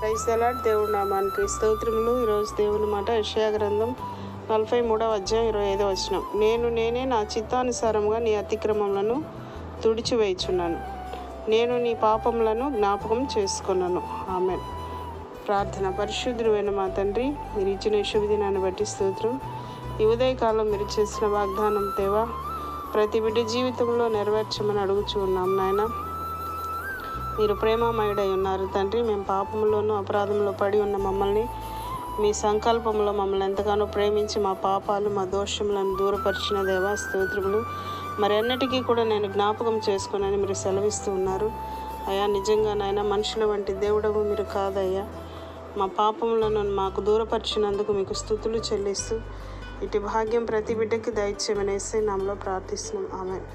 Praise the lord. దేవుడి నామానికి స్తోత్రములు. ఈరోజు దేవుని మాట యెషయా గ్రంథం 43వ అధ్యాయం 25వ వచనం. నేనే నా చిత్తానుసారముగా నీ అతిక్రమములను తుడిచివేయుచున్నాను, నేను నీ పాపములను జ్ఞాపకం చేసుకున్నాను. ఆమేన్. ప్రార్థన. పరిశుద్ధుడైన మా తండ్రి, మీరు ఇచ్చిన శుభదినాన్ని బట్టి స్తోత్రం. ఈ ఉదయకాలం మీరు చేసిన వాగ్దానం దేవా ప్రతి బిడ్డ జీవితంలో నెరవేర్చమని అడుగుచూ ఉన్నాం నాయన. మీరు ప్రేమమయుడై ఉన్నారు తండ్రి. మేము పాపంలోనూ అపరాధంలో పడి ఉన్న మమ్మల్ని మీ సంకల్పంలో మమ్మల్ని ఎంతగానో ప్రేమించి మా పాపాలు మా దోషములను దూరపరిచిన దేవా స్తోత్రములు. మరి అన్నిటికీ కూడా నేను జ్ఞాపకం చేసుకున్నాను మీరు సెలవిస్తూ ఉన్నారు అయ్యా. నిజంగా నాయన మనుషుల వంటి దేవుడవు మీరు కాదయ్యా. మా పాపములను మాకు దూరపరిచినందుకు మీకు స్తుతులు చెల్లిస్తూ ఇటు భాగ్యం ప్రతి బిడ్డకి దయచేయమని యేసయ్య నామములో ప్రార్థిస్తున్నాం. ఆమేన్.